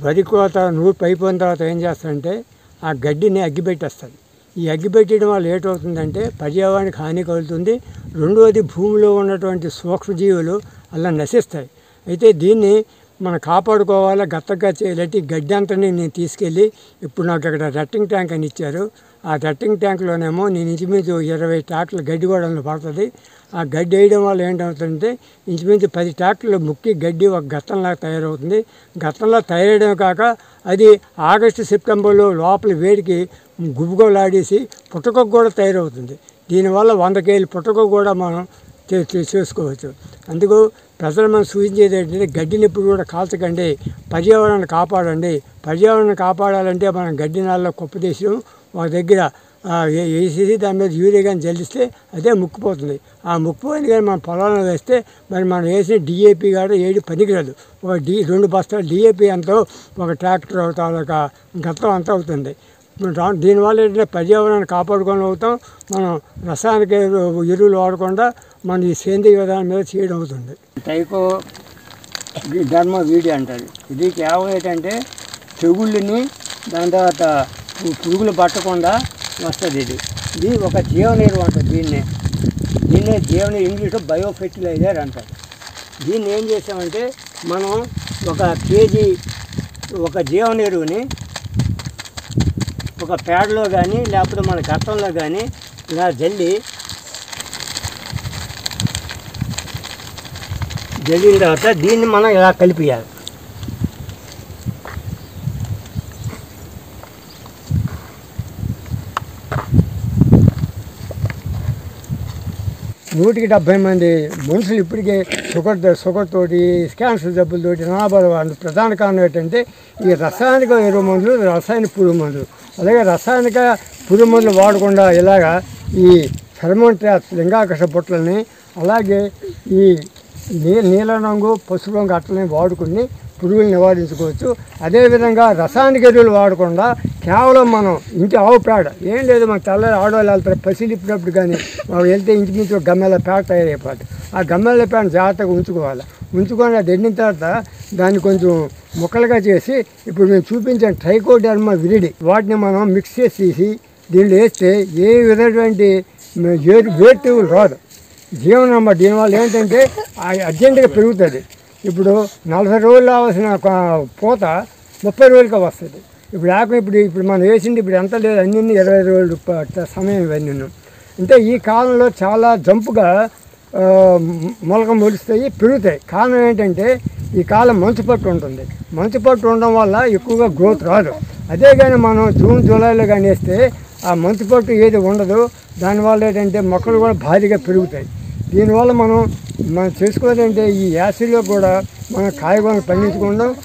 వరి కోత నూర్పు అయిపోయిన తర్వాత ఏం చేస్తారంటే ఆ గడ్డిని అగ్గిపెట్టేస్తుంది. ఈ అగ్గిపెట్టడం వల్ల ఏటవుతుందంటే పర్యావరణానికి హాని కలుగుతుంది. రెండవది భూమిలో ఉన్నటువంటి సూక్ష్మజీవులు అలా నశిస్తాయి. అయితే దీన్ని మనం కాపాడుకోవాలా, గత్తగా చేయాలంటే ఈ గడ్డి అంతని నేను తీసుకెళ్ళి ఇప్పుడు నాకు ఇక్కడ రట్టింగ్ ట్యాంక్ అని ఇచ్చారు. ఆ రట్టింగ్ ట్యాంక్లోనేమో నేను ఇంచుమించు 20 ట్రాక్టర్లు గడ్డి కూడా పడుతుంది. ఆ గడ్డి వేయడం వల్ల ఏంటవుతుందంటే ఇంచుమించు 10 ట్రాక్టర్లు ముక్కి గడ్డి ఒక గత్తంలాగా తయారవుతుంది. గత్తంలా తయారవడమే కాక అది ఆగస్టు సెప్టెంబర్లో లోపల వేడికి గుబుగలాడేసి పుట్టకొక్క కూడా తయారవుతుంది. దీనివల్ల 100 కేజీల పుట్టకొక్క కూడా మనం చేసుకోవచ్చు. అందుకు ప్రజలు మనం సూచించేది ఏంటంటే గడ్డిని ఎప్పుడు కూడా కాల్చకండి, పర్యావరణాన్ని కాపాడండి. పర్యావరణాన్ని కాపాడాలంటే మనం గడ్డి నాళ్ళలో కుప్పదీసి ఒక దగ్గర వేసేసి దాని మీద యూరియా కానీ జల్లిస్తే అదే ముక్కుపోతుంది. ఆ ముక్కుపోయింది కానీ మనం పొలంలో వేస్తే మరి మనం వేసిన డిఏపి కూడా ఏడు పనికిరాదు. ఒక 2 బస్తాలు డిఏపి ఎంతో ఒక ట్రాక్టర్ అవుతాం, ఒక గతం అంతా అవుతుంది. దీనివల్ల ఏంటంటే పర్యావరణాన్ని కాపాడుకొని అవుతాం. మనం రసాయనిక ఎరువులు వాడకుండా మనం ఈ సేంద్రీయ విధానం మీద చేయడం అవుతుంది. టైకో డర్మా వీడి అంటారు. ఇది కేవలం ఏంటంటే తెగుళ్ళని దాని తర్వాత పురుగులు పట్టకుండా వస్తుంది. ఇది ఒక జీవనీరు అంటారు. దీన్నే జీవన ఇంగ్లీష్లో బయోఫెర్టిలైజర్ అంటారు. దీన్ని ఏం చేసామంటే మనం ఒక కేజీ ఒక జీవనీరుని ఒక పేడలో కానీ లేకపోతే మన గతంలో కానీ ఇలా జల్లిన తర్వాత దీన్ని మనం ఇలా కలిపియాలి. నూటికి 70 మంది మనుషులు ఇప్పటికే షుగర్ తోటి క్యాన్సర్ జబ్బులతోటి నాబాధ. ప్రధాన కారణం ఏంటంటే ఈ రసాయనిక ఎరువు మందులు, రసాయనిక పురుగు మందులు. అలాగే రసాయనిక పురుగు మందులు వాడకుండా ఇలాగా ఈ ఫెరమోన్ ట్రాప్స్, లింగాకర్ష బుట్టలని, అలాగే ఈ నీల రంగు, పసుపు రంగు అట్టలని వాడుకుని పురుగులు నివారించుకోవచ్చు. అదేవిధంగా రసాయనిక ఎరువులు వాడకుండా కేవలం మనం ఇంటి ఆవు పేడ ఏం లేదు, మన తెల్లారి ఆడవాళ్ళు వెళ్తారు పసిలిప్పినప్పుడు కానీ మనం వెళ్తే ఇంచుమించు గమ్మెల పేడ తయారైపోతుంది. ఆ గమ్మెల పేడను జాగ్రత్తగా ఉంచుకొని అది ఎండిన తర్వాత దాన్ని కొంచెం ముక్కలుగా చేసి ఇప్పుడు మేము చూపించిన ట్రైకోడర్మా విరిడి వాటిని మనం మిక్స్ చేసి దీనిలో వేస్తే ఏ విధమైనటువంటి వేటు రాదు. జీవనం దీనివల్ల ఏంటంటే అర్జెంటుగా పెరుగుతుంది. ఇప్పుడు 40 రోజులు రావాల్సిన పూత 30 రోజులుగా వస్తుంది. ఇప్పుడు మనం వేసింది ఇప్పుడు ఎంత లేదు, అన్ని 20 రోజులు సమయం ఇవన్నీ. అంటే ఈ కాలంలో చాలా జంపుగా మొలక మొలుస్తాయి, పెరుగుతాయి. కారణం ఏంటంటే ఈ కాలం మంచు పట్టు ఉంటుంది. మంచు పట్టు ఉండడం వల్ల ఎక్కువగా గ్రోత్ రాదు. అదే కానీ మనం జూన్ జూలైలో కానీ వేస్తే ఆ మంచు పట్టు ఏది ఉండదు. దానివల్ల ఏంటంటే మొక్కలు కూడా భారీగా పెరుగుతాయి. దీనివల్ల మనం చేసుకోవాలంటే ఈ యాసిడ్లో కూడా మనం కాయగూరలు పండించుకుంటాం.